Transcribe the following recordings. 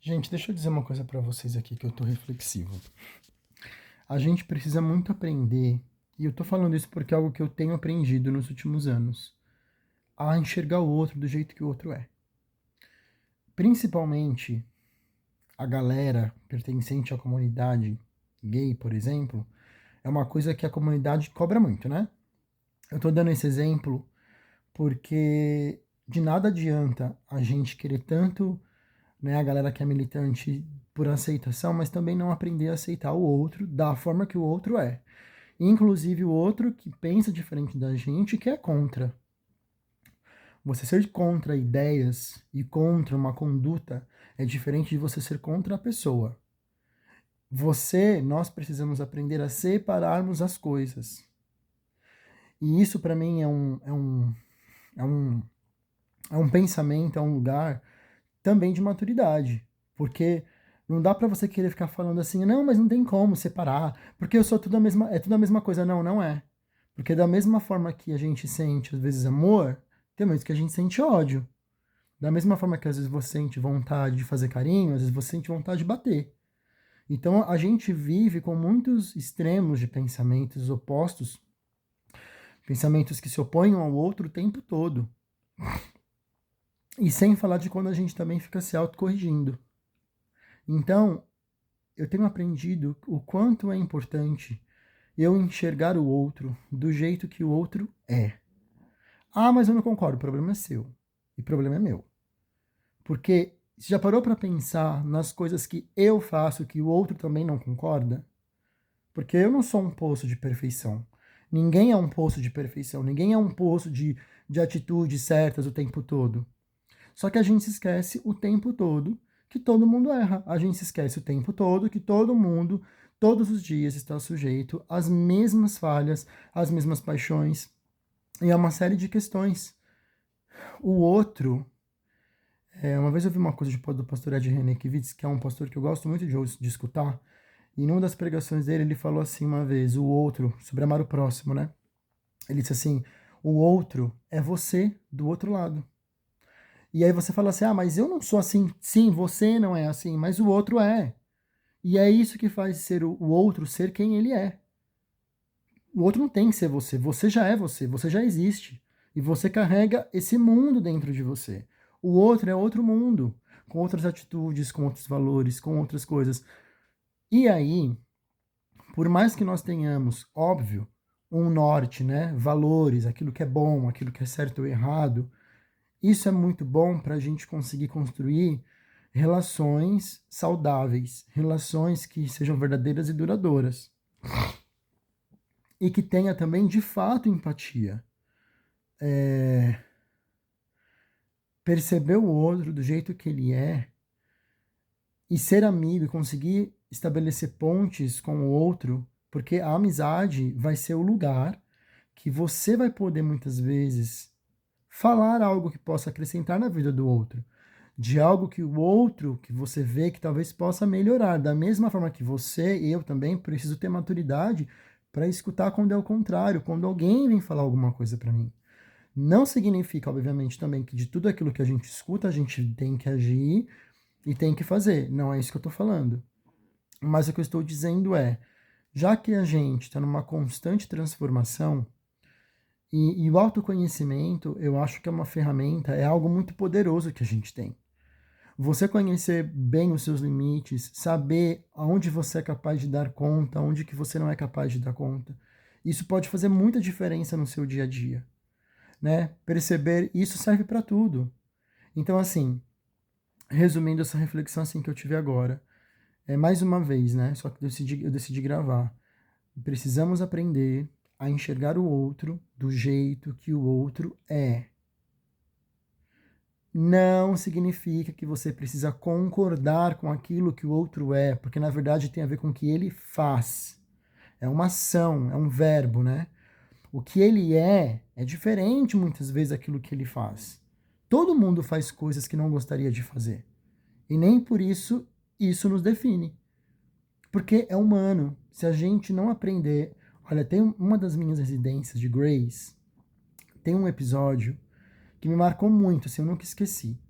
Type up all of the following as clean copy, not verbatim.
Gente, deixa eu dizer uma coisa pra vocês aqui que eu tô reflexivo. A gente precisa muito aprender, e eu tô falando isso porque é algo que eu tenho aprendido nos últimos anos, a enxergar o outro do jeito que o outro é. Principalmente a galera pertencente à comunidade gay, por exemplo, é uma coisa que a comunidade cobra muito, né? Eu tô dando esse exemplo porque de nada adianta a gente querer tanto, né, a galera que é militante por aceitação, mas também não aprender a aceitar o outro da forma que o outro é. Inclusive o outro que pensa diferente da gente, que é contra. Você ser contra ideias e contra uma conduta é diferente de você ser contra a pessoa. Nós precisamos aprender a separarmos as coisas. E isso para mim é um, é um pensamento, é um lugar também de maturidade. Porque não dá para você querer ficar falando assim, não, mas não tem como separar, porque eu sou tudo a mesma, é tudo a mesma coisa. Não, não é. Porque da mesma forma que a gente sente, às vezes, amor, tem momentos que a gente sente ódio. Da mesma forma que às vezes você sente vontade de fazer carinho, às vezes você sente vontade de bater. Então a gente vive com muitos extremos de pensamentos opostos, pensamentos que se opõem um ao outro o tempo todo. E sem falar de quando a gente também fica se autocorrigindo. Então, eu tenho aprendido o quanto é importante eu enxergar o outro do jeito que o outro é. Ah, mas eu não concordo, o problema é seu. E o problema é meu. Porque você já parou para pensar nas coisas que eu faço que o outro também não concorda? Porque eu não sou um poço de perfeição. Ninguém é um poço de perfeição. Ninguém é um poço de atitudes certas o tempo todo. Só que a gente se esquece o tempo todo que todo mundo erra. A gente se esquece o tempo todo que todo mundo, todos os dias, está sujeito às mesmas falhas, às mesmas paixões e a uma série de questões. O outro. Uma vez eu vi uma coisa do pastor Ed Renekiewicz, que é um pastor que eu gosto muito de escutar, e numa das pregações dele, ele falou assim uma vez, o outro, sobre amar o próximo, né? Ele disse assim, o outro é você do outro lado. E aí você fala assim, ah, mas eu não sou assim. Sim, você não é assim, mas o outro é. E é isso que faz ser o outro ser quem ele é. O outro não tem que ser você já é você já existe. E você carrega esse mundo dentro de você. O outro é outro mundo, com outras atitudes, com outros valores, com outras coisas. E aí, por mais que nós tenhamos, óbvio, um norte, né? Valores, aquilo que é bom, aquilo que é certo ou errado, isso é muito bom para a gente conseguir construir relações saudáveis, relações que sejam verdadeiras e duradouras. E que tenha também, de fato, empatia. Perceber o outro do jeito que ele é e ser amigo e conseguir estabelecer pontes com o outro, porque a amizade vai ser o lugar que você vai poder muitas vezes falar algo que possa acrescentar na vida do outro, de algo que o outro que você vê que talvez possa melhorar, da mesma forma que você e eu também preciso ter maturidade para escutar quando é o contrário, quando alguém vem falar alguma coisa para mim. Não significa, obviamente, também que de tudo aquilo que a gente escuta a gente tem que agir e tem que fazer. Não é isso que eu estou falando. Mas o que eu estou dizendo é, já que a gente está numa constante transformação, e o autoconhecimento, eu acho que é uma ferramenta, é algo muito poderoso que a gente tem. Você conhecer bem os seus limites, saber aonde você é capaz de dar conta, onde que você não é capaz de dar conta, isso pode fazer muita diferença no seu dia a dia, né? Perceber, isso serve para tudo. Então, assim, resumindo essa reflexão assim que eu tive agora, mais uma vez, né? Só que eu decidi gravar. Precisamos aprender a enxergar o outro do jeito que o outro é. Não significa que você precisa concordar com aquilo que o outro é, porque na verdade tem a ver com o que ele faz. É uma ação, é um verbo, né? O que ele é diferente muitas vezes daquilo que ele faz. Todo mundo faz coisas que não gostaria de fazer. E nem por isso isso nos define. Porque é humano. Se a gente não aprender. Olha, tem uma das minhas residências de Grace, tem um episódio que me marcou muito, assim, eu nunca esqueci.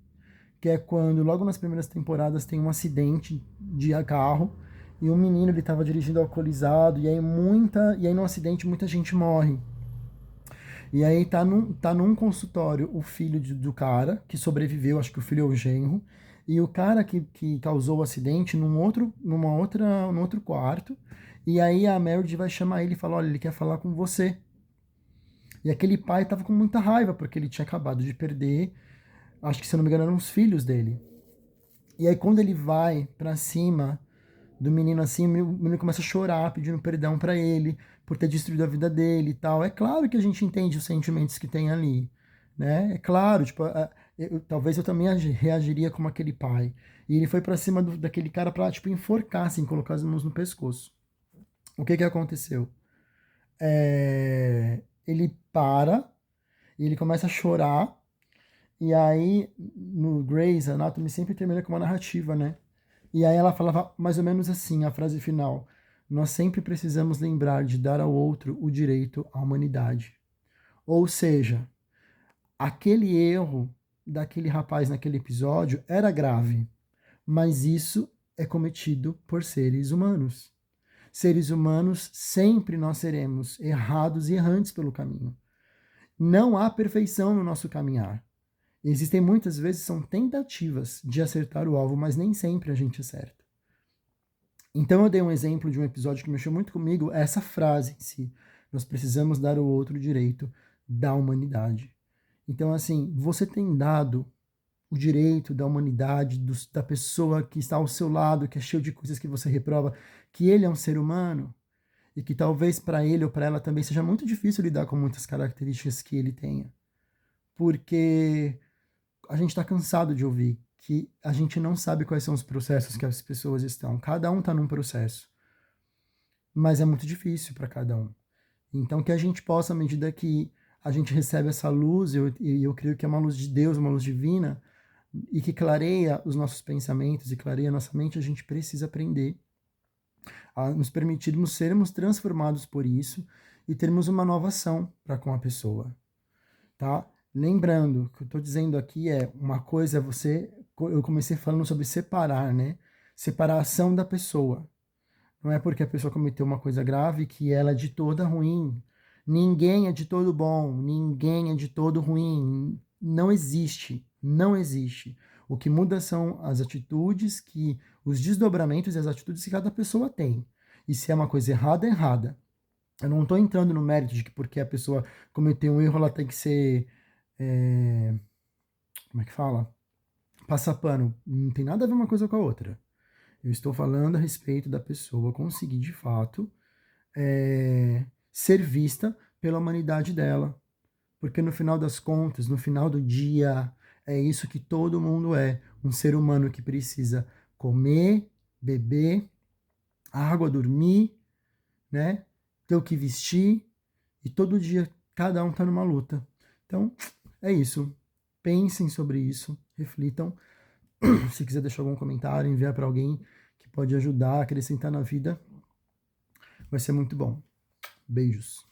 que é quando, logo nas primeiras temporadas, tem um acidente de carro, e um menino, ele estava dirigindo alcoolizado, e aí no acidente muita gente morre. E aí tá num consultório o filho do cara, que sobreviveu, acho que o filho é o genro, e o cara que causou o acidente num outro quarto, e aí a Meredith vai chamar ele e fala, olha, ele quer falar com você. E aquele pai tava com muita raiva, porque ele tinha acabado de perder, acho que se eu não me engano eram os filhos dele. E aí quando ele vai pra cima do menino assim, o menino começa a chorar, pedindo perdão pra ele, por ter destruído a vida dele e tal. É claro que a gente entende os sentimentos que tem ali, né? É claro, tipo, talvez eu também reagiria como aquele pai. E ele foi pra cima daquele cara pra, tipo, enforcar, assim, colocar as mãos no pescoço. O que que aconteceu? Ele para, e ele começa a chorar, e aí, no Grey's Anatomy sempre termina com uma narrativa, né? E aí ela falava mais ou menos assim, a frase final: nós sempre precisamos lembrar de dar ao outro o direito à humanidade. Ou seja, aquele erro daquele rapaz naquele episódio era grave, mas isso é cometido por seres humanos. Seres humanos sempre nós seremos errados e errantes pelo caminho. Não há perfeição no nosso caminhar. Existem muitas vezes são tentativas de acertar o alvo, mas nem sempre a gente acerta. Então eu dei um exemplo de um episódio que mexeu muito comigo, essa frase em si. Nós precisamos dar ao outro o direito da humanidade. Então, assim, você tem dado o direito da humanidade, da pessoa que está ao seu lado, que é cheio de coisas que você reprova, que ele é um ser humano e que talvez para ele ou para ela também seja muito difícil lidar com muitas características que ele tenha. Porque a gente está cansado de ouvir que a gente não sabe quais são os processos que as pessoas estão. Cada um está num processo, mas é muito difícil para cada um. Então, que a gente possa, à medida que a gente recebe essa luz, eu creio que é uma luz de Deus, uma luz divina, e que clareia os nossos pensamentos e clareia a nossa mente, a gente precisa aprender a nos permitirmos sermos transformados por isso e termos uma nova ação para com a pessoa, tá? Lembrando, o que eu estou dizendo aqui é, uma coisa é eu comecei falando sobre separar, né? Separação da pessoa. Não é porque a pessoa cometeu uma coisa grave que ela é de toda ruim. Ninguém é de todo bom, ninguém é de todo ruim. Não existe, não existe. O que muda são as atitudes os desdobramentos e as atitudes que cada pessoa tem. E se é uma coisa errada, é errada. Eu não estou entrando no mérito de que porque a pessoa cometeu um erro, ela tem que ser. Como é que fala? Passar pano. Não tem nada a ver uma coisa com a outra. Eu estou falando a respeito da pessoa conseguir, de fato, ser vista pela humanidade dela. Porque no final das contas, no final do dia, é isso que todo mundo é. Um ser humano que precisa comer, beber, água, dormir, né? Ter o que vestir. E todo dia cada um está numa luta. Então, é isso. Pensem sobre isso, reflitam. Se quiser deixar algum comentário, enviar para alguém que pode ajudar, acrescentar na vida, vai ser muito bom. Beijos.